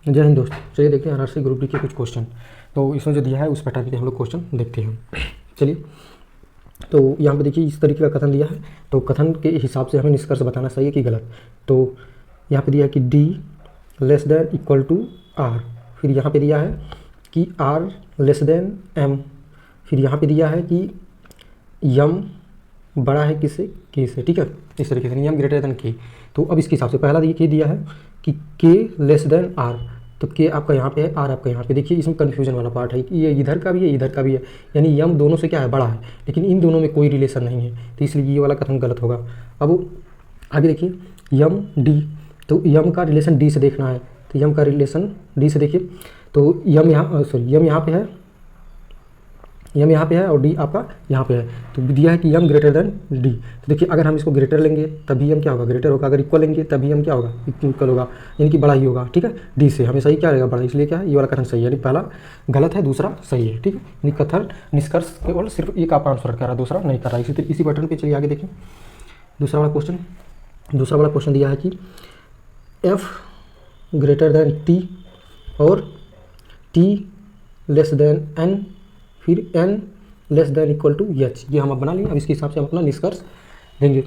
जय हिंद दोस्त। चलिए देखते हैं आरआरसी ग्रुप डी के कुछ क्वेश्चन। तो इसमें जो दिया है उस पैटर्न के हम लोग क्वेश्चन देखते हैं। चलिए, तो यहाँ पे देखिए इस तरीके का कथन दिया है, तो कथन के हिसाब से हमें निष्कर्ष बताना सही है कि गलत। तो यहाँ पे दिया है कि D less than equal to R, फिर यहाँ पे दिया है कि आर लेस देन एम, फिर यहाँ पे दिया है कि यम बड़ा है किससे, के से। ठीक है, इस तरीके से यम ग्रेटर देन के। तो अब इसके हिसाब से पहला देखिए दिया है कि के लेस देन आर, तो के आपका यहाँ पे है, आर आपका यहाँ पे। देखिए इसमें कन्फ्यूजन वाला पार्ट है कि ये इधर का भी है इधर का भी है, यानी यम दोनों से क्या है, बड़ा है, लेकिन इन दोनों में कोई रिलेशन नहीं है, तो इसलिए ये वाला कथन गलत होगा। अब आगे देखिए यम डी, तो यम का रिलेशन डी से देखना है, तो यम का रिलेशन डी से देखिए, तो यम यहाँ यम यहाँ पे है, यम यहाँ पे है और डी आपका यहाँ पे है। तो दिया है कि यम ग्रेटर देन डी, तो देखिए अगर हम इसको ग्रेटर लेंगे तभी यम क्या होगा, ग्रेटर होगा, अगर इक्वल लेंगे तभी यम क्या होगा, इक्वल होगा, यानी कि बड़ा ही होगा। ठीक है, डी से हमेशा ही क्या रहेगा, बड़ा, इसलिए क्या है ये वाला कथन सही है, यानी पहला गलत है दूसरा सही है। ठीक है, यानी कथन निष्कर्ष केवल सिर्फ एक आपका आंसर कर रहा है, दूसरा नहीं कर रहा है। इसी पैटर्न पे चलिए आगे देखें। दूसरा वाला क्वेश्चन दिया है कि एफ ग्रेटर देन टी और टी लेस देन एन, फिर n less than equal to H. ये हम अब बना लिए। अब इसके हिसाब से हम अपना निष्कर्ष देंगे।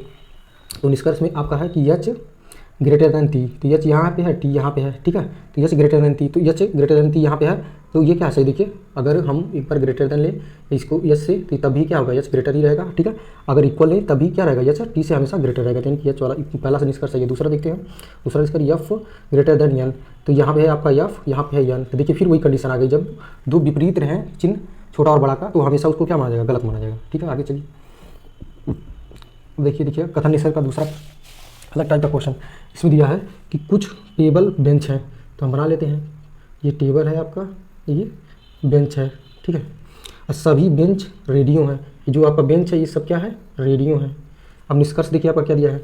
तो निष्कर्ष में आपका है कि एच ग्रेटर देन टी, तो एच यहाँ पे है, टी यहाँ पे है। ठीक है, तो एच ग्रेटर देन टी, तो एच ग्रेटर देन टी यहाँ पे है, तो ये क्या है सही। देखिए अगर हम एक बार ग्रेटर देन ले इसको एच से, तो तभी क्या होगा, एच ग्रेटर ही रहेगा। ठीक है, अगर इक्वल ले तभी क्या रहेगा, एच टी से हमेशा ग्रेटर रहेगा, यानी कि एच वाला पहला से निष्कर्ष है। दूसरा देखते हैं, दूसरा निष्कर्ष एफ ग्रेटर देन एन, तो यहाँ पे है आपका एफ, यहाँ पे है एन। तो देखिए फिर वही कंडीशन आ गई, जब दो विपरीत रहें चिन्ह छोटा और बड़ा का, तो हमेशा उसको क्या माना जाएगा, गलत माना जाएगा। ठीक है, आगे चलिए देखिए कथन निष्कर्ष का दूसरा अलग टाइप का क्वेश्चन इसमें दिया है कि कुछ टेबल बेंच हैं, तो हम बना लेते हैं। ये टेबल है आपका, ये बेंच है। ठीक है, और सभी बेंच रेडियो हैं। ये जो आपका बेंच है ये सब क्या है, रेडियो है। अब निष्कर्ष देखिए आपका क्या दिया है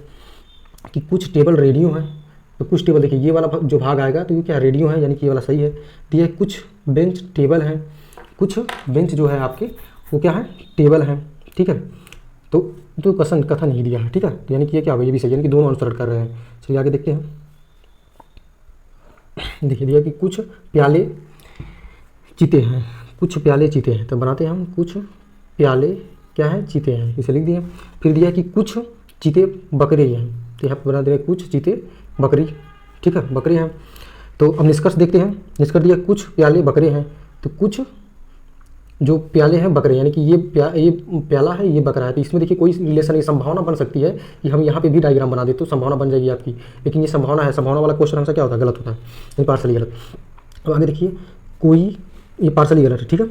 कि कुछ टेबल रेडियो हैं, तो कुछ टेबल देखिए ये वाला जो भाग आएगा तो ये क्या रेडियो है, यानी कि ये वाला सही है। दिया है कुछ बेंच टेबल हैं, कुछ बेंच जो है आपके वो क्या है, टेबल हैं। ठीक है, तो कथन नहीं दिया है। ठीक है, तो यानी कि ये क्या होगा, ये भी सही, यानी कि दोनों आंसर कर रहे हैं। चलिए आगे देखते हैं। देखिए दिया कि कुछ प्याले चीते हैं, कुछ प्याले चीते हैं, तो बनाते हैं हम कुछ प्याले क्या है, चीते हैं, इसे लिख दिए। फिर दिया कि कुछ चीते बकरे हैं, तो यहाँ पर बना दे कुछ चीते बकरी। ठीक है, बकरे हैं। तो अब निष्कर्ष देखते हैं। निष्कर्ष दिया कुछ प्याले बकरे हैं, तो कुछ जो प्याले हैं बकरे, यानी कि ये प्याला है, ये बकरा है, तो इसमें देखिए कोई रिलेशन नहीं, संभावना बन सकती है कि हम यहाँ पे भी डायग्राम बना दे तो संभावना बन जाएगी आपकी, लेकिन ये संभावना है, संभावना वाला क्वेश्चन हमेशा क्या होता है, गलत होता है, यानी पार्सली गलत। अब आगे देखिए कोई, ये पार्सली गलत है। ठीक है,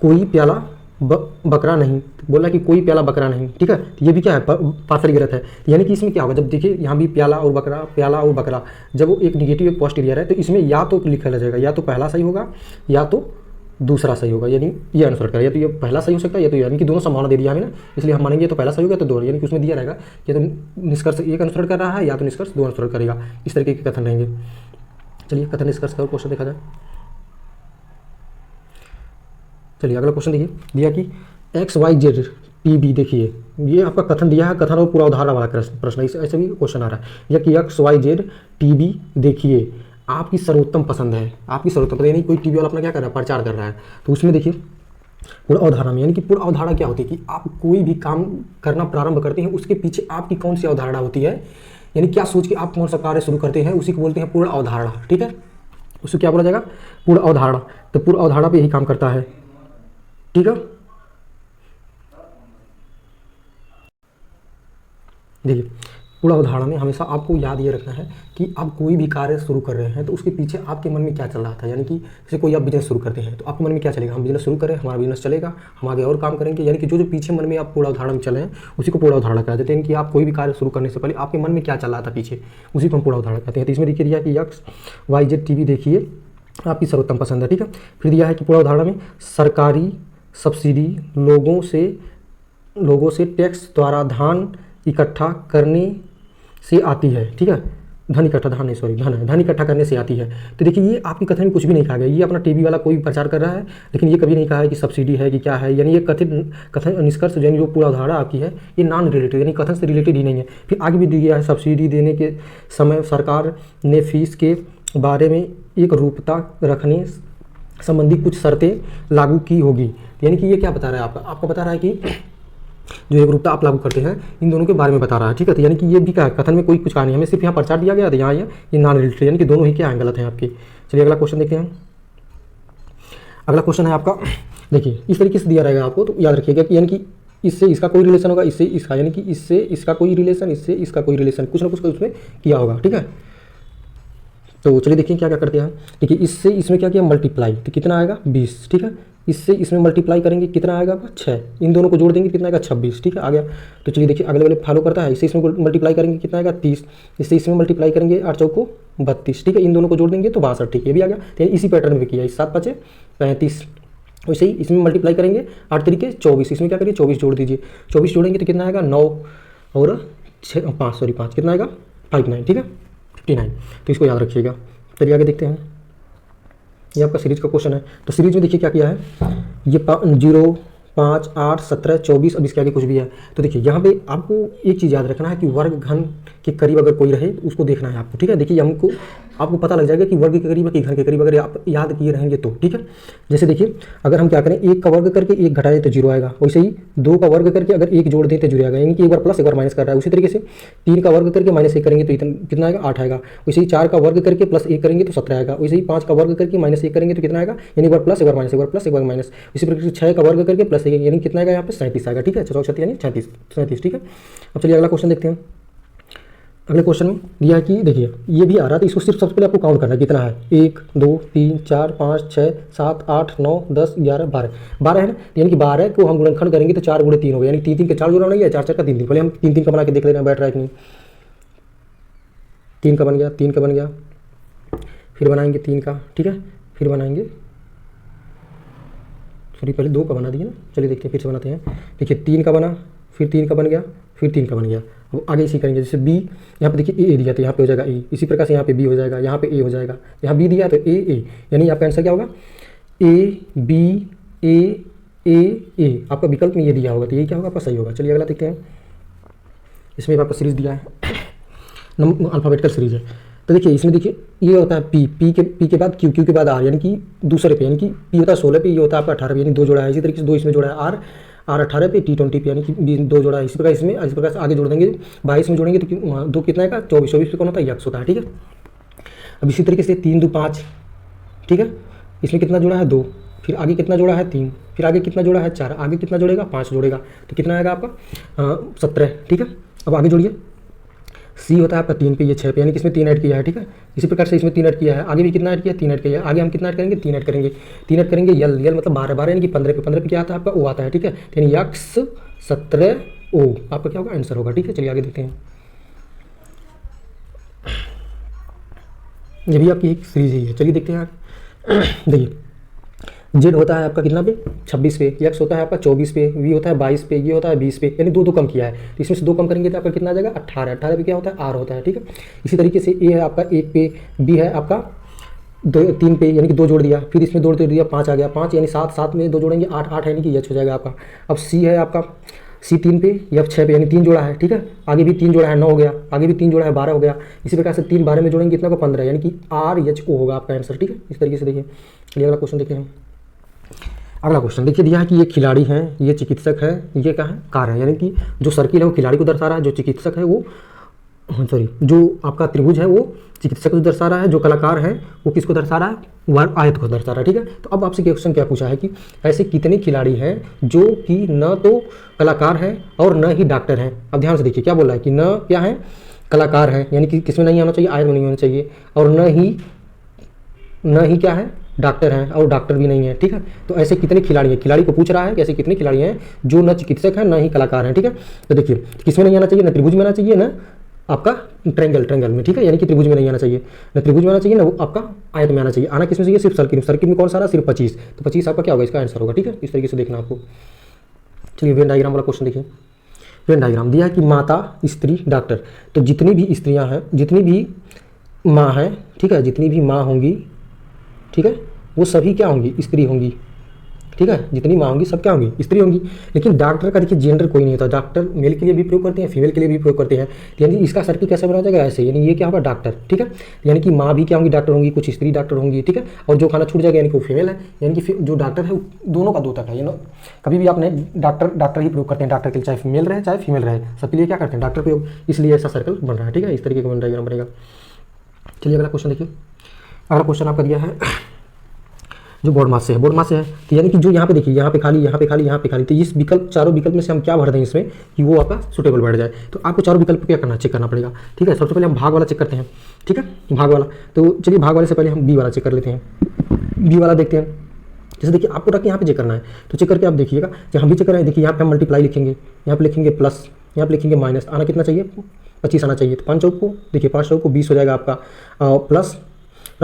कोई प्याला बकरा नहीं, बोला कि कोई प्याला बकरा नहीं। ठीक है, तो ये भी क्या है, पार्सली गलत है, यानी कि इसमें क्या होगा, जब देखिए यहाँ भी प्याला और बकरा, जब वो एक निगेटिव एक पॉजिटिव है, तो इसमें या तो लिखा जाएगा, या तो पहला सही होगा या तो दूसरा सही होगा, यानी ये आंसर करेगा, या तो ये पहला सही हो सकता है या तो, यानी कि दोनों संभावना दे दिया हमें ना, इसलिए हम मानेंगे तो पहला सही होगा तो दो, यानी कि उसमें दिया रहेगा कि तो निष्कर्ष एक आंसर कर रहा है या तो निष्कर्ष दो आंसर करेगा। इस तरीके के कथन रहेंगे। चलिए कथन निष्कर्ष का क्वेश्चन देखा जाए। चलिए अगला क्वेश्चन देखिए, दिया कि XYZ PB, देखिए ये आपका कथन दिया है, कथन और पूरा उदाहरण वाला प्रश्न, ऐसे भी क्वेश्चन आ रहा है, या कि XYZ PB देखिए आपकी सर्वोत्तम पसंद है, आपकी सर्वोत्तम, यानी कोई टीवी वाला अपना क्या कर रहा है, प्रचार कर रहा है, तो उसमें देखिए पूर्ण अवधारणा में, यानी कि पूर्ण अवधारणा क्या होती है कि आप कोई भी काम करना प्रारंभ करते हैं उसके पीछे आपकी कौन सी अवधारणा होती है, यानी क्या सोच के आप कौन सा कार्य शुरू करते हैं, उसी को बोलते हैं पूर्ण अवधारणा। ठीक है, उसको क्या बोला जाएगा, पूर्ण अवधारणा। तो पूर्ण अवधारणा पे यही काम करता है। ठीक है, देखिए पूर्ण अवधारणा में हमेशा आपको याद ये रखना है कि आप कोई भी कार्य शुरू कर रहे हैं तो उसके पीछे आपके मन में क्या चल रहा था, यानी कि जैसे कोई आप बिजनेस शुरू करते हैं तो आपके मन में क्या चलेगा, हम बिजनेस शुरू करें, हमारा बिजनेस चलेगा, हम आगे और काम करेंगे, यानी कि जो पीछे मन में आप पूर्ण अवधारणा में चले हैं उसी को पूर्ण अवधारणा कहते हैं। यानी कि आप कोई भी कार्य शुरू करने से पहले आपके मन में क्या चल रहा था पीछे, उसी को हम पूर्ण अवधारणा कहते हैं। तो इसमें देखिए दिया कि XYZ TV देखिए आपकी सर्वोत्तम पसंद है। ठीक है, फिर दिया है कि पूर्ण अवधारणा में सरकारी सब्सिडी लोगों से टैक्स द्वारा धन इकट्ठा करने से आती है। ठीक है, धन इकट्ठा करने से आती है। तो देखिए ये आपकी कथन में कुछ भी नहीं कहा गया, ये अपना टीवी वाला कोई प्रचार कर रहा है, लेकिन ये कभी नहीं कहा है कि सब्सिडी है कि क्या है, यानी ये कथन निष्कर्ष यानी जो पूरा उदाहरण आपकी है ये नॉन रिलेटेड, यानी कथन से रिलेटेड ही नहीं है। फिर आगे भी दिया है सब्सिडी देने के समय सरकार ने फीस के बारे में एक रूपता रखने संबंधी कुछ शर्तें लागू की होगी। यानी कि ये क्या बता रहा है आपको बता रहा है कि जो एक रूपता आप लागू करते हैं इन दोनों के बारे में बता रहा है, ठीक है। तो यानी कि ये भी क्या है, कथन में कोई कुछ कहा नहीं, हमें सिर्फ यहाँ प्रचार दिया गया था, यहाँ ये नॉन रिलेटेड, यानी कि दोनों ही क्या है, गलत हैं आपके। चलिए अगला क्वेश्चन देखते हैं। अगला क्वेश्चन है आपका, देखिए इस तरीके से दिया रहेगा आपको, तो याद रखिएगा कि यानी कि इससे इसका कोई रिलेशन होगा, इससे इसका, यानी कि इससे इसका कोई रिलेशन, इससे इसका कोई रिलेशन, कुछ ना कुछ उसमें किया होगा, ठीक है। तो चलिए देखिए क्या क्या करते हैं। देखिए इससे इसमें क्या किया, मल्टीप्लाई, तो कितना आएगा 20, ठीक है। इससे इसमें मल्टीप्लाई करेंगे कितना आएगा आपका 6, इन दोनों को जोड़ देंगे कितना आएगा 26, ठीक है, आ गया। तो चलिए देखिए अगले वाले फॉलो करता है, इससे इसमें मल्टीप्लाई करेंगे कितना आएगा 30, इससे इसमें मल्टीप्लाई करेंगे 8 चौको 32, ठीक है, इन दोनों को जोड़ देंगे तो 62, ठीक है, ये भी आ गया। तो इसी पैटर्न में किया, 7 5 35, वैसे ही इसमें मल्टीप्लाई करेंगे 8 तरीके 24, इसमें क्या करिए 24 जोड़ दीजिए, 24 जोड़ेंगे तो कितना आएगा 9 और 5 कितना आएगा 59, ठीक है 59। तो इसको याद रखिएगा। चलिए आगे देखते हैं, ये आपका सीरीज का क्वेश्चन है। तो सीरीज में देखिए क्या किया है, ये 0 5 8 17 24, अब इसके आगे कुछ भी है। तो देखिए यहाँ पे आपको एक चीज़ याद रखना है कि वर्ग घन के करीब अगर कोई रहे तो उसको देखना है आपको, ठीक है। देखिए हमको आपको पता लग जाएगा कि वर्ग के करीब है कि घन के करीब, अगर आप याद किए रहेंगे तो, ठीक है। जैसे देखिए अगर हम क्या करें, 1 का वर्ग करके 1 घटा दें तो 0 आएगा, वैसे ही 2 का वर्ग करके अगर 1 जोड़ दें तो 0 आएगा, यानी कि एक बार प्लस एक बार माइनस कर रहा है। उसी तरीके से 3 का वर्ग करके -1 करेंगे तो कितना आएगा 8 आएगा, वैसे ही 4 का वर्ग करके +1 करेंगे तो 17 आएगा, वैसे ही 5 का वर्ग करके -1 करेंगे तो कितना आएगा, यानी एक बार प्लस एक बार माइनस, एक बार प्लस एक बार माइनस। इसी प्रकार से 6 का वर्ग करके +1 यानी कितना आएगा यहाँ पे 37 आएगा, ठीक है, 64 यानी 37, ठीक है। अब चलिए अगला क्वेश्चन देखते हैं। अगले क्वेश्चन में दिया है कि देखिए ये भी आ रहा है, तो इसको सिर्फ सबसे पहले आपको काउंट करना है कितना है, 1 2 3 4 5 6 7 8 9 10 11 12 है ना, यानी कि 12 को हम गुणनखंड करेंगे तो 4 × 3 हो गया, यानी 3 3 के 4 जोड़ा नहीं है, 4 4 का 3 3, पहले हम 3 3 का बना के देख लेना बैठ रहा है कि नहीं। 3 का बन गया, 3 का बन गया, फिर बनाएंगे 3 का, ठीक है, फिर बनाएंगे, सॉरी पहले 2 का बना दिया ना, चलिए देखते हैं फिर से बनाते हैं। देखिए 3 का बना, फिर 3 का बन गया, फिर 3 का बन गया। अब आगे इसी करेंगे, जैसे बी यहाँ पे देखिए ए दिया तो यहाँ पे हो जाएगा ए, इसी प्रकार से यहाँ पे बी हो जाएगा, यहाँ पे ए हो जाएगा, यहाँ बी दिया तो ए, यानी आपका आंसर क्या होगा ए बी ए, आपका विकल्प में ये दिया होगा, तो ये क्या होगा आपका सही होगा। चलिए अगला देखते हैं। इसमें आपका सीरीज दिया है, अल्फ़ाबेटिकल सीरीज है। तो देखिए इसमें देखिए ये होता है पी के बाद क्यू के बाद आर, यानी कि दूसरे पे, यानी कि पी होता है 16 पे, ये होता है आपका 18 पे, यानी 2 जोड़ा है। इसी तरीके से 2 इसमें जोड़ा है आर 18 पे, टी 20 पे, यानी कि 2 जोड़ा है। इसी प्रकार इसमें इस प्रकार से आगे जोड़ देंगे, 22 में जोड़ेंगे तो 2 कितना आएगा 24 पे कौन होता है यक्स होता है, ठीक है। अब इसी तरीके से 3 2 5, ठीक है, इसमें कितना जोड़ा है 2, फिर आगे कितना जोड़ा है 3, फिर आगे कितना जोड़ा है 4, आगे कितना जोड़ेगा 5 जोड़ेगा, तो कितना आएगा आपका 17, ठीक है। अब आगे जोड़िए, सी होता है आपका 3 पे, ये 6 पे, यानी कि इसमें 3 ऐड किया है, ठीक है। इसी प्रकार से इसमें 3 ऐड किया है, आगे भी कितना ऐड किया है 3 ऐड किया है, आगे हम कितना ऐड करेंगे 3 ऐड करेंगे, 3 ऐड करेंगे यल मतलब 12 यानी कि 15 पे क्या आता है आपका ओ आता है, ठीक है, यानी यक्स 17 ओ आपका क्या होगा आंसर होगा, ठीक है। चलिए आगे देखते हैं। ये भी आपकी एक सीरीज ही है, चलिए देखते हैं आगे। देखिए जेड होता है आपका कितना पे 26 पे, एक्स होता है आपका 24 पे, वी होता है 22 पे, ये होता है 20 पे, यानी 2 कम किया है, तो इसमें से 2 कम करेंगे तो आपका कितना आ जाएगा 18 पे क्या होता है आर होता है, ठीक है। इसी तरीके से ए है आपका 1 पे, बी है आपका 3 पे, यानी कि 2 जोड़ दिया, फिर इसमें 2 जोड़ दिया 5 आ गया, 5 यानी 7 में 2 जोड़ेंगे 8 यानी कि एच हो जाएगा आपका। अब सी है आपका सी 3 पे, एफ 6 पे, यानी 3 जोड़ा है, ठीक है, आगे भी 3 जोड़ा है 9 हो गया, आगे भी 3 जोड़ा है 12 हो गया। इसी प्रकार से 3 12 में जोड़ेंगे कितना को 15, यानी कि आर एच ओ होगा आपका आंसर, ठीक है। इस तरीके से देखिए। चलिए अगला क्वेश्चन देखते हैं। अगला क्वेश्चन देखिए दिया है कि ये खिलाड़ी है, ये चिकित्सक है, ये क्या है कार है, यानी कि जो सर्किल है वो खिलाड़ी को दर्शा रहा है, जो चिकित्सक है वो जो आपका त्रिभुज है वो चिकित्सक को दर्शा रहा है, जो कलाकार है वो किसको दर्शा रहा है वर्ग आयत को दर्शा रहा है, ठीक है। तो अब आपसे क्वेश्चन क्या पूछा है कि ऐसे कितने खिलाड़ी हैं जो कि न तो कलाकार हैं और न ही डॉक्टर हैं। अब ध्यान से देखिए क्या बोल रहा है कि न क्या है कलाकार है, यानी कि किसमें नहीं आना चाहिए आयत में नहीं होना चाहिए, और न ही क्या है डॉक्टर हैं और डॉक्टर भी नहीं है, ठीक है। तो ऐसे कितने खिलाड़ी हैं, खिलाड़ी को पूछ रहा है कि ऐसे कितने खिलाड़ी हैं जो न चिकित्सक हैं न ही कलाकार हैं, ठीक है। तो देखिए किसमें नहीं आना चाहिए, न त्रिभुज में आना चाहिए, न आपका ट्रेंगल में, ठीक है, यानी कि त्रिभुज में नहीं आना चाहिए, न त्रिभुज में आना चाहिए, न वो आपका आयत में आना चाहिए। आना किसमें चाहिए सिर्फ सर्किल में कौन सा रहा सिर्फ 25, तो 25 आपका क्या होगा इसका आंसर होगा, ठीक है। इस तरीके से देखना आपको। चलिए वेन डायग्राम वाला क्वेश्चन देखिए। वेन डायग्राम दिया है कि माता स्त्री डॉक्टर, तो जितनी भी स्त्रियाँ हैं, जितनी भी माँ हैं, ठीक है, जितनी भी माँ होंगी, ठीक है, वो सभी क्या होंगी स्त्री होंगी, ठीक है, जितनी माँ होंगी सब क्या होंगी, स्त्री होंगी। लेकिन डॉक्टर का देखिए जेंडर कोई नहीं होता, डॉक्टर मेल के लिए भी प्रयोग करते हैं, फीमेल के लिए भी प्रयोग करते हैं। यानी इसका सर्किल कैसे बना जाएगा, ऐसे, यानी ये क्या होगा, डॉक्टर, ठीक है। यानी कि माँ भी क्या होंगी, डॉक्टर होंगी, कुछ स्त्री डॉक्टर होंगी, ठीक है। और जो खाना छूट जाएगा यानी कि वो फीमेल है, यानी कि जो डॉक्टर है दोनों का दो तक है। कभी भी आपने डॉक्टर ही प्रयोग करते हैं, डॉक्टर के लिए चाहे मेल रहे चाहे फीमेल रहे, सबके लिए क्या करते हैं, डॉक्टर प्रयोग, इसलिए ऐसा सर्कल बन रहा है, ठीक है। इस तरीके का डायग्राम बनेगा। चलिए अगला क्वेश्चन देखिए। अगला क्वेश्चन आपका दिया है जो बोर्ड मास से है, बोर्ड मास से है, तो यानी कि जो यहाँ पे देखिए, यहाँ पे खाली, यहाँ पे खाली, यहाँ पे खाली, तो इस विकल्प, चारों विकल्प में से हम क्या भर दें इसमें कि वो आपका सुटेबल बैठ जाए। तो आपको चारों विकल्प क्या करना, चेक करना पड़ेगा, ठीक है। सबसे पहले हम भाग वाला चेक करते हैं, ठीक है, भाग वाला। तो चलिए भाग वाले से पहले हम बी वाला चेक कर लेते हैं। बी वाला देखते हैं। जैसे देखिए आपको रख के यहाँ पे चेक करना है, तो चेक करके आप देखिएगा, जब हम भी चेक कर रहे हैं, देखिए यहाँ पे हम मल्टीप्लाई लिखेंगे, यहाँ पे लिखेंगे प्लस, यहाँ पे लिखेंगे माइनस, आना कितना चाहिए, 25 आना चाहिए। तो 5 चौक को देखिए, 5 चौक को 20 हो जाएगा आपका, प्लस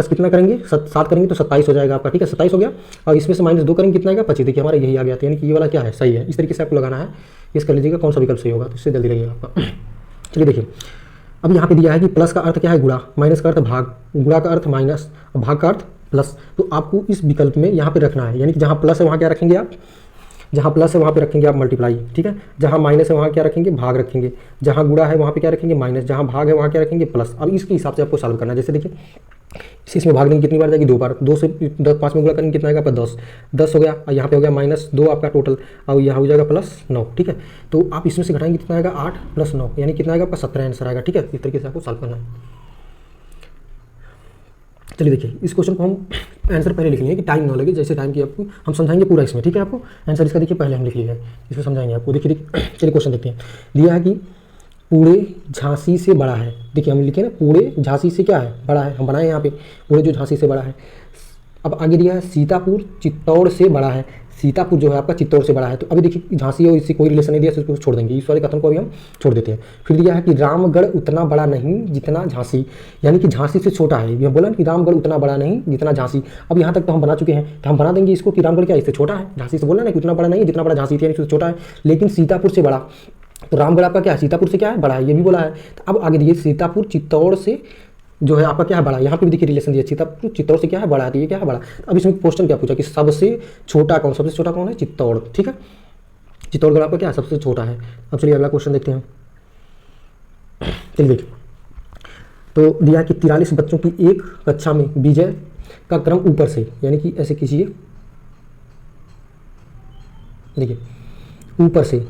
कितना करेंगे, 7 करेंगे तो 27 हो जाएगा आपका, ठीक है, 27 हो गया। और इसमें से -2 करेंगे कितना आएगा, 25। देखिए हमारा यही आ गया, यानी कि ये वाला क्या है, सही है। इस तरीके से आपको लगाना है, इस कर लीजिएगा कौन सा विकल्प सही होगा, तो इससे जल्दी लगेगा आपका। चलिए देखिए, अब यहाँ पे दिया है कि प्लस का अर्थ क्या है, गुणा, माइनस का अर्थ भाग, गुणा का अर्थ माइनस, भाग का अर्थ प्लस। तो आपको इस विकल्प में यहाँ पे रखना है, यानी कि जहाँ प्लस है वहाँ क्या रखेंगे आप, जहाँ प्लस है वहाँ पे रखेंगे आप मल्टीप्लाई, ठीक है। जहाँ माइनस है वहाँ क्या रखेंगे, भाग रखेंगे। जहाँ गुणा है वहाँ पे क्या रखेंगे, माइनस। जहाँ भाग है वहाँ क्या रखेंगे, प्लस। अब इसके हिसाब से आपको सॉल्व करना है। जैसे देखिए इसमें भाग देंगे कितनी बार जाएगी, 2 बार, 2 से 5 में गुणा करेंगे कितना आएगा आपका, 10 हो गया। और यहाँ पे हो गया -2 आपका टोटल, और यहाँ हो जाएगा +9, ठीक है। तो आप इसमें से घटाएंगे कितना आएगा, 8 + 9, यानी कितना आएगा आपका 17 आंसर आएगा, ठीक है। इस तरीके से आपको सॉल्व करना है। चलिए देखिए, इस क्वेश्चन को हम आंसर पहले लिख लेंगे कि टाइम ना लगे, जैसे टाइम की आपको हम समझाएंगे पूरा इसमें, ठीक है। आपको आंसर इसका देखिए पहले हम लिख लिया है, इसमें समझाएंगे आपको। देखिए चलिए क्वेश्चन देखते हैं। दिया है कि पूरे झांसी से बड़ा है, देखिए हम लिखे ना, पूरे झांसी से क्या है, बड़ा है, हम बनाए यहाँ पे पूरे जो झांसी से बड़ा है। अब आगे दिया है सीतापुर चित्तौड़ से बड़ा है, सीतापुर जो है आपका चित्तौड़ से बड़ा है। तो अभी देखिए झांसी और इससे कोई रिलेशन नहीं दिया, तो इसको छोड़ देंगे, इस वाले कथन को अभी हम छोड़ देते हैं। फिर दिया है कि रामगढ़ उतना बड़ा नहीं जितना झांसी, यानी कि झांसी से छोटा है। यह बोला कि रामगढ़ उतना बड़ा नहीं जितना झांसी। अब यहाँ तक तो हम बना चुके हैं, तो हम बना देंगे इसको कि रामगढ़ क्या इससे छोटा है, झांसी से बोला ना कि उतना बड़ा नहीं है जितना बड़ा झांसी थी, यानी इससे छोटा है, लेकिन सीतापुर से बड़ा। तो रामगढ़ आपका क्या है, सीतापुर से क्या है, बड़ा है, ये भी बोला है। तो अब आगे दिए सीतापुर चित्तौड़ से जो है आपका क्या है, बड़ा। यहाँ पे भी देखिए रिलेशन दिया, सीतापुर चित्तौड़ से क्या है, बड़ा है, तो ये क्या है, बड़ा। अब इसमें क्वेश्चन क्या पूछा कि सबसे छोटा कौन, सबसे छोटा कौन है, चित्तौड़, ठीक है। चित्तौड़गढ़ आपका क्या है, सबसे छोटा है। अब चलिए अगला क्वेश्चन देखते हैं। चलिए देखिए, तो दिया कि 43 बच्चों की एक कक्षा में विजय का क्रम ऊपर से, यानी कि ऐसे कीजिए, देखिए ऊपर से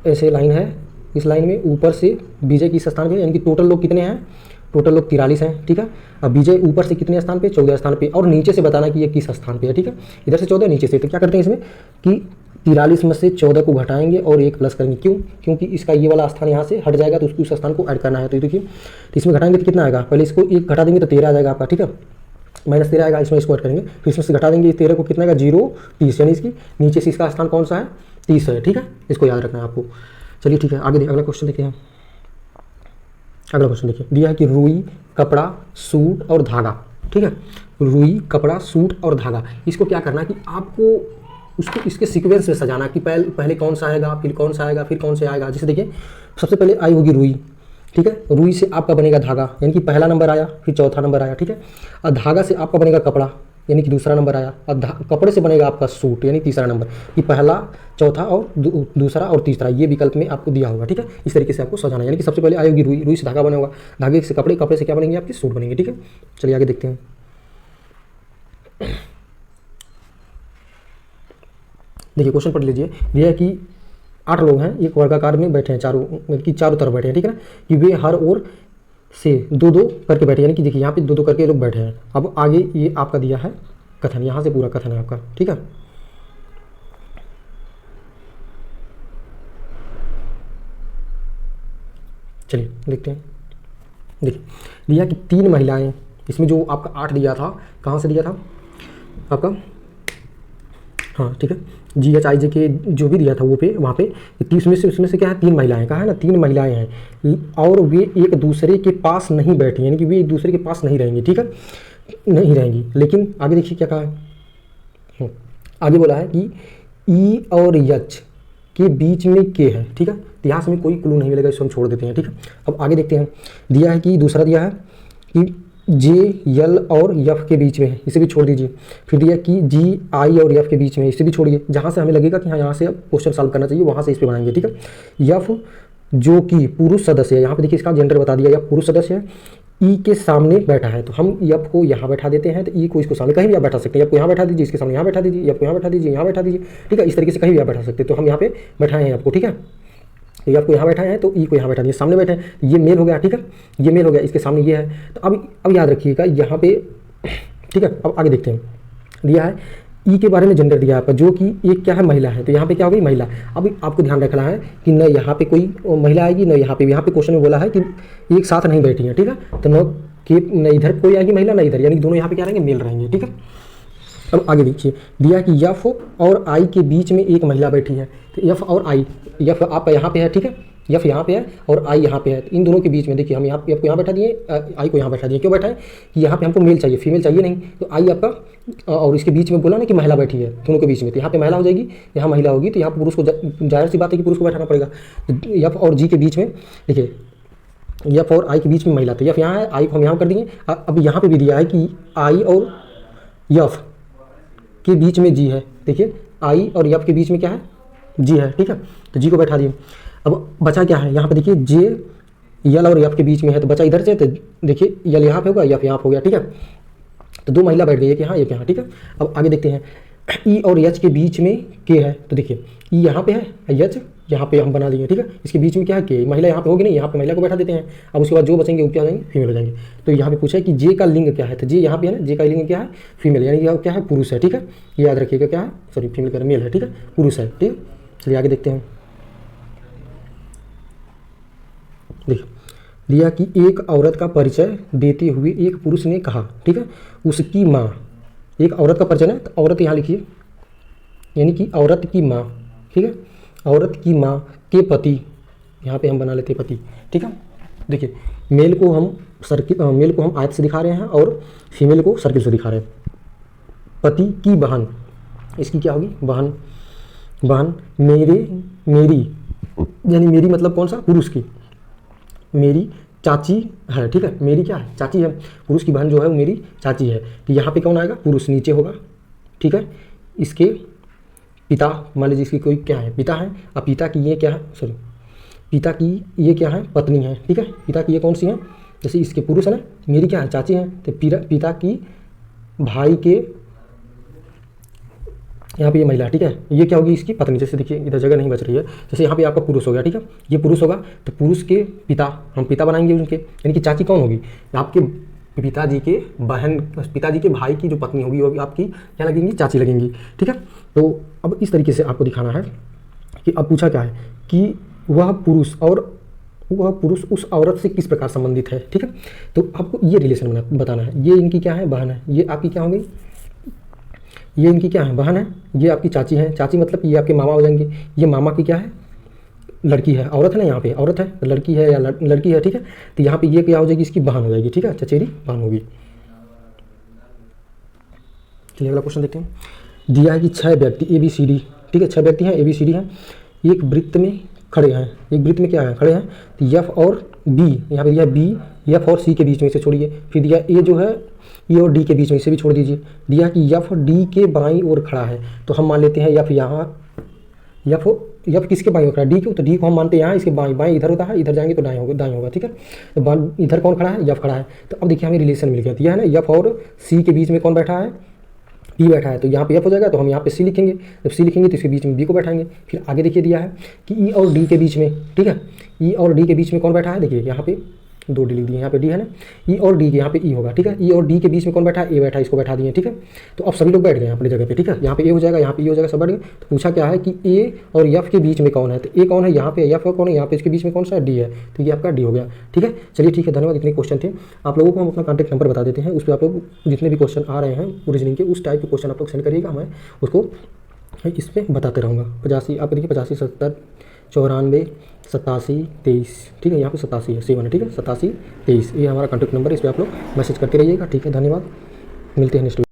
ऐसे लाइन है, इस लाइन में ऊपर से विजय किस स्थान पे, यानी कि टोटल लोग कितने हैं, टोटल लोग 43 हैं, ठीक है। अब विजय ऊपर से कितने स्थान पे, 14 स्थान पे, और नीचे से बताना कि ये किस स्थान पे है, ठीक है। इधर से 14, नीचे से। तो क्या करते हैं इसमें कि 43 में से 14 को घटाएंगे और 1 प्लस करेंगे, क्यों, क्योंकि इसका ये वाला स्थान यहाँ से हट जाएगा, तो उसको उस स्थान को ऐड करना है। तो देखिए, तो इसमें घटाएंगे तो कितना आएगा, पहले इसको 1 घटा देंगे तो 13 आ जाएगा आपका, ठीक है, -13 आएगा। इसमें इसको ऐड करेंगे, फिर इसमें से घटा देंगे 13 को, कितना आएगा 0, 30, यानी इसकी नीचे से इसका स्थान कौन सा है, 30 है, ठीक है। इसको याद रखना है आपको। चलिए ठीक है, आगे अगला क्वेश्चन देखते हैं। अगला क्वेश्चन देखिए, दिया है कि रुई, कपड़ा, सूट और धागा, ठीक है। रुई, कपड़ा, सूट और धागा, इसको क्या करना है कि आपको उसको इसके सीक्वेंस में सजाना कि पहले कौन सा आएगा, फिर कौन सा आएगा, फिर कौन सा आएगा। जैसे देखिए सबसे पहले आई होगी रुई, ठीक है। रुई से आपका बनेगा धागा, यानी कि पहला नंबर आया, फिर चौथा नंबर आया, ठीक है। और धागा से आपका बनेगा कपड़ा, यानी कि दूसरा नंबर आया, और कपड़े से बनेगा आपका सूट, यानी तीसरा नंबर। कि पहला, चौथा और दूसरा और तीसरा, ये विकल्प में आपको दिया होगा, ठीक है। इस तरीके से आपको सजाना है, यानी कि सबसे पहले आएगी रुई, रुई से धागा बना होगा, धागे से कपड़े, कपड़े से क्या बनेंगे आपके सूट बनेंगे, ठीक है। चलिए आगे देखते हैं। देखिए क्वेश्चन पढ़ लीजिए। यह है कि 8 लोग हैं, एक वर्गाकार में बैठे हैं, चारों तरफ बैठे हैं, ठीक है ना, कि वे हर ओर से 2-2 करके बैठे, यानी कि देखिए यहाँ पे 2-2 करके लोग बैठे हैं। अब आगे ये आपका दिया है कथन, यहाँ से पूरा कथन है आपका, ठीक है। चलिए देखते हैं। देखिए दिया कि 3 महिलाएं, इसमें जो आपका 8 दिया था, कहाँ से दिया था आपका, हाँ ठीक है, GHIJ के जो भी दिया था वो पे, वहाँ पे 30 में से, उसमें से क्या है, 3 महिलाएं, कहा है ना 3 महिलाएं हैं, और वे एक दूसरे के पास नहीं बैठी, यानी कि वे एक दूसरे के पास नहीं रहेंगी, ठीक है, नहीं रहेंगी। लेकिन आगे देखिए क्या कहा है, आगे बोला है कि ई और यच के बीच में के है, ठीक है। तो यहाँ से हमें कोई क्लू नहीं मिलेगा, इसको हम छोड़ देते हैं, ठीक है। अब आगे देखते हैं। दिया है कि दूसरा दिया है कि जे यल और यफ के बीच में है, इसे भी छोड़ दीजिए। फिर दिया कि जी आई और यफ के बीच में, इसे भी छोड़िए। जहाँ से हमें लगेगा कि हाँ यहाँ से क्वेश्चन सॉल्व करना चाहिए वहाँ से इस पे बनाएंगे, ठीक है। यफ जो कि पुरुष सदस्य है, यहाँ पे देखिए इसका जेंडर बता दिया, यफ पुरुष सदस्य है, ई के सामने बैठा है, तो हम यफ को यहाँ बैठा देते हैं, तो ई को इसको सामने कहीं भी आप बैठा सकते हैं। यफ को यहाँ बैठा दीजिए, इसके सामने यहाँ बैठा दीजिए, यफ को यहाँ बैठा दीजिए, यहाँ बैठा दीजिए, ठीक है। इस तरीके से कहीं भी आप बैठा सकते हैं। तो हम यहाँ पे बैठाए हैं आपको, ठीक है। तो यफ को यहाँ बैठाए हैं, तो ई को यहाँ बैठा दिए, सामने बैठे हैं, ये मेल हो गया, ठीक है। ये मेल हो गया, इसके सामने ये है। तो अब याद रखिएगा यहाँ पे, ठीक है। अब आगे देखते हैं, दिया है ई के बारे में जेंडर दिया है आपका, जो कि एक क्या है, महिला है। तो यहाँ पे क्या हो गई, महिला। अब आपको ध्यान रखना है कि न यहाँ पे कोई महिला आएगी न यहाँ पे क्वेश्चन में बोला है कि एक साथ नहीं बैठी है, ठीक है। तो न इधर कोई आएगी महिला, न इधर, यानी दोनों यहाँ पे क्या रहेंगे, मेल रहेंगे, ठीक है। अब आगे देखिए, दिया कि यफ और आई के बीच में एक महिला बैठी है। तो यफ और आई, यफ आपका यहाँ पे है, ठीक है, यफ यहाँ पे है और आई यहाँ पे है। तो इन दोनों के बीच में देखिए हम यहाँ यफ को यहाँ बैठा दिए, आई को यहाँ बैठा दिए। क्यों बैठा है कि यहाँ पे हमको मेल चाहिए, फीमेल चाहिए नहीं। तो आई आपका, और इसके बीच में बोला ना कि महिला बैठी है दोनों के बीच में, तो यहाँ पे महिला हो जाएगी, यहाँ महिला होगी। तो यहाँ पुरुष को, जाहिर सी बात है कि पुरुष को बैठाना पड़ेगा। तो यफ और जी के बीच में देखिए, यफ और आई के बीच में महिला, तो यफ यहाँ है, आई को हम यहाँ कर दिए। अब यहाँ पे भी दिया है कि आई और यफ के बीच में जी है। देखिए आई और यफ के बीच में क्या है, जी है, ठीक है। तो जी को बैठा दिए। अब बचा क्या है, यहाँ पे देखिए जे यल और यफ के बीच में है, तो बचा इधर से, तो देखिए यल यहाँ पे होगा, यफ यहाँ पे हो गया, ठीक है। तो दो महिला बैठ गई, एक यहाँ एक यहाँ, ठीक है। अब आगे देखते हैं, ई और यच के बीच में के है। तो देखिए ई यहाँ पे है, यच यहाँ पे हम बना दिए, ठीक है। इसके बीच में क्या है, के, महिला यहाँ पे होगी नहीं, यहाँ पे महिला को बैठा देते हैं। अब उसके बाद जो बचेंगे वो क्या हो जाएंगे, फीमेल हो जाएंगे। तो यहाँ पे पूछा है कि जे का लिंग क्या है, तो जे यहाँ पे है ना, जे का लिंग क्या है, फीमेल, यानी यह क्या है, पुरुष है, ठीक है। ये याद रखिएगा, क्या है, सॉरी फीमेल का मेल है, ठीक है, पुरुष है, ठीक है। चलिए आगे देखते हैं। देखिए दिया कि एक औरत का परिचय देते हुए एक पुरुष ने कहा, ठीक है, उसकी माँ, एक औरत का परिचय है, तो औरत यहाँ लिखिए, यानी कि औरत की माँ, ठीक है, औरत की माँ के पति, यहाँ पे हम बना लेते हैं पति, ठीक है। देखिए मेल को हम आयत से दिखा रहे हैं और फीमेल को सर्किल से दिखा रहे हैं। पति की बहन, इसकी क्या होगी, बहन, बहन मेरी, यानी मेरी मतलब कौन सा, पुरुष की, मेरी चाची है, ठीक है, मेरी क्या है, चाची है, पुरुष की बहन जो है वो मेरी चाची है। तो यहाँ पे कौन आएगा, पुरुष नीचे होगा, ठीक है। इसके पिता, मान लीजिए इसकी कोई क्या है, पिता है, और पिता की ये क्या है, सॉरी पिता की ये क्या है, पत्नी है, ठीक है। पिता की ये कौन सी है, जैसे इसके पुरुष है ना, मेरी क्या है, चाची है। तो पिता की भाई के, यहाँ पे ये महिला, ठीक है, ये क्या होगी, इसकी पत्नी। जैसे देखिए इधर जगह नहीं बच रही है, जैसे यहाँ पे आपका पुरुष हो गया, ठीक है, ये पुरुष होगा, तो पुरुष के पिता, हम पिता बनाएंगे उनके, यानी कि चाची कौन होगी, आपके पिताजी के बहन, पिताजी के भाई की जो पत्नी होगी वो आपकी क्या लगेंगी, चाची लगेंगी, ठीक है। तो अब इस तरीके से आपको दिखाना है कि अब पूछा क्या है कि वह पुरुष उस औरत से किस प्रकार संबंधित है, ठीक है। तो आपको ये रिलेशन बताना है, ये इनकी क्या है, बहन है, ये आपकी क्या हो गई, ये इनकी क्या है, बहन है, ये आपकी चाची है, चाची मतलब ये आपके मामा हो जाएंगे, ये मामा की क्या है, लड़की है, औरत है ना, यहाँ पे औरत है, लड़की है या लड़की है, ठीक है। तो यहाँ पे ये क्या हो जाएगी, इसकी बहन हो जाएगी, ठीक है, चचेरी बहन होगी। चलिए अगला क्वेश्चन देखते हैं। दिया है कि 6 व्यक्ति ABCD, ठीक है, 6 व्यक्ति हैं, ABCD हैं, एक वृत्त में खड़े हैं, एक वृत्त में क्या है, खड़े हैं। तो F और B, यहाँ पे दिया B, F और C के बीच में से छोड़िए। फिर दिया A जो है E और D के बीच में, इसे भी छोड़ दीजिए। दिया कि F D के बाईं ओर खड़ा है, तो हम मान लेते हैं F यहाँ, F किसके बाईं ओर खड़ा है, D के, तो D को हम मानते हैं यहाँ, इसके बाईं इधर होता है, इधर जाएंगे तो दाएं होगा, ठीक है। तो इधर कौन खड़ा है, F खड़ा है। तो अब देखिए हमें रिलेशन मिल गया, दिया है ना, F और C के बीच में कौन बैठा है, B बैठा है। तो यहाँ पे F हो जाएगा, तो हम यहाँ पे C लिखेंगे, जब C लिखेंगे तो इसके बीच में B को बैठाएंगे। फिर आगे देखिए दिया है कि E और D के बीच में, ठीक है, E और D के बीच में कौन बैठा है, देखिए यहाँ पे 2 D लिख दिए, यहाँ पे D है ना, E और D के यहाँ पे E होगा, ठीक है। E और D के बीच में कौन बैठा है, A बैठा है, इसको बैठा दिए, ठीक है। तो अब सभी लोग बैठ गए अपनी जगह पे, ठीक है, यहाँ पे A हो जाएगा, यहाँ पे E हो जाएगा, सब बैठ गए। तो पूछा क्या है कि A और F के बीच में कौन है, तो A कौन है, यहाँ पे F कौन है, यहाँ पे इसके बीच में कौन सा है, D है। तो ये आपका D हो गया, ठीक है। चलिए ठीक है, धन्यवाद। इतने क्वेश्चन थे, आप लोगों को हम अपना कॉन्टैक्ट नंबर बता देते हैं, उस पर आप लोग जितने भी क्वेश्चन आ रहे हैं रीजनिंग के, उस टाइप के क्वेश्चन आप लोग सेंड करिएगा, मैं उसको इस पर बताते रहूँगा। 85 आप देखिए 85 70 94 87 23, ठीक है, यहाँ पे 87 है, 7 है, ठीक है, 87 23, ये हमारा कॉन्टैक्ट नंबर है, इस पर आप लोग मैसेज करते रहिएगा, ठीक है। धन्यवाद, मिलते हैं नेक्स्ट।